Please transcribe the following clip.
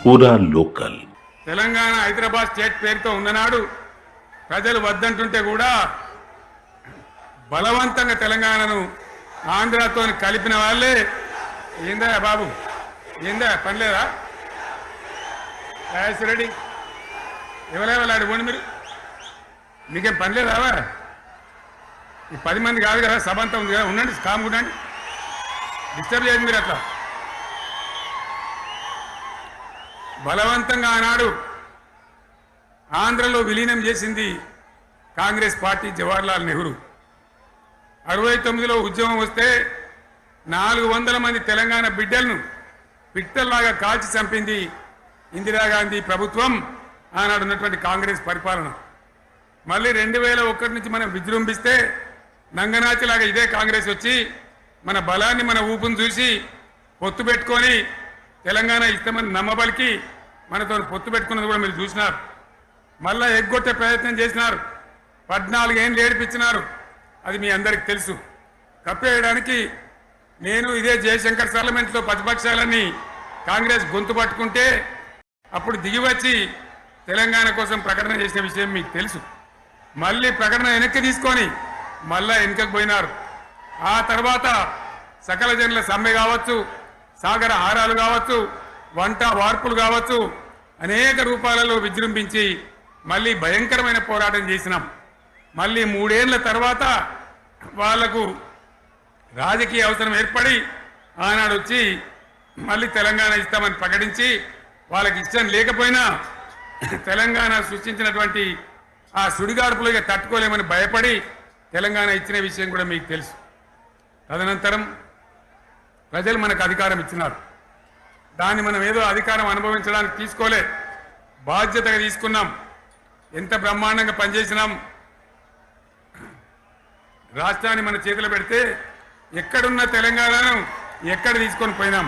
పూరా local. Telangana Hyderabad state పేరుతో ఉన్ననాడు ప్రజలు వద్దంటుంటే కూడా బలవంతంగా తెలంగాణను ఆంధ్రతో కలిపిన వాళ్ళే. ఏందా బాబు, ఏందా పనిలేదా? రెడ్డి ఎవరెవరు పోండి, మీరు మీకేం పనిలేదావా? ఈ 10 మంది కాదు కదా, సభ అంతా ఉంది కదా, ఉండండి, కామ్ ఉండండి, డిస్టర్బ్ చేయదు మీరు. అట్లా బలవంతంగా ఆనాడు ఆంధ్రలో విలీనం చేసింది కాంగ్రెస్ పార్టీ, జవహర్లాల్ నెహ్రూ. 69లో ఉద్యమం వస్తే 400 మంది తెలంగాణ బిడ్డలను పిట్టల్లాగా కాల్చి చంపింది ఇందిరాగాంధీ ప్రభుత్వం, ఆనాడు ఉన్నటువంటి కాంగ్రెస్ పరిపాలన. మళ్ళీ 2001 నుంచి మనం విజృంభిస్తే నంగనాచిలాగా ఇదే కాంగ్రెస్ వచ్చి మన బలాన్ని, మన ఊపును చూసి పొత్తు పెట్టుకొని తెలంగాణ ఇస్తామని నమ్మబలికి మనతో పొత్తు పెట్టుకున్నది కూడా మీరు చూసినారు. మళ్ళా ఎగ్గొట్టే ప్రయత్నం చేసినారు, 14 ఏళ్ళు ఏడిపించినారు. అది మీ అందరికి తెలుసు. కప్పేయడానికి నేను ఇదే జయశంకర్ పార్లమెంట్లో ప్రతిపక్షాలన్నీ కాంగ్రెస్ గొంతు పట్టుకుంటే అప్పుడు దిగివచ్చి తెలంగాణ కోసం ప్రకటన చేసిన విషయం మీకు తెలుసు. మళ్ళీ ప్రకటన వెనక్కి తీసుకొని మళ్ళా వెనుకకు పోయినారు. ఆ తర్వాత సకల జనుల సమ్మె కావచ్చు, సాగర హారాలు కావచ్చు, వంట వార్పులు కావచ్చు, అనేక రూపాలలో విజృంభించి మళ్ళీ భయంకరమైన పోరాటం చేసినాం. మళ్ళీ 3 ఏళ్ల తర్వాత వాళ్లకు రాజకీయ అవసరం ఏర్పడి ఆనాడు వచ్చి మళ్ళీ తెలంగాణ ఇస్తామని ప్రకటించి, వాళ్ళకి ఇష్టం లేకపోయినా తెలంగాణ సృష్టించినటువంటి ఆ సుడిగాడుపులుగా తట్టుకోలేమని భయపడి తెలంగాణ ఇచ్చిన విషయం కూడా మీకు తెలుసు. తదనంతరం ప్రజలు మనకు అధికారం ఇచ్చినారు. దాన్ని మనం ఏదో అధికారం అనుభవించడానికి తీసుకోలే, బాధ్యతగా తీసుకున్నాం. ఎంత బ్రహ్మాండంగా పనిచేసినాం. రాష్ట్రాన్ని మన చేతిలో పెడితే ఎక్కడున్న తెలంగాణను ఎక్కడ తీసుకొని పోయినాం.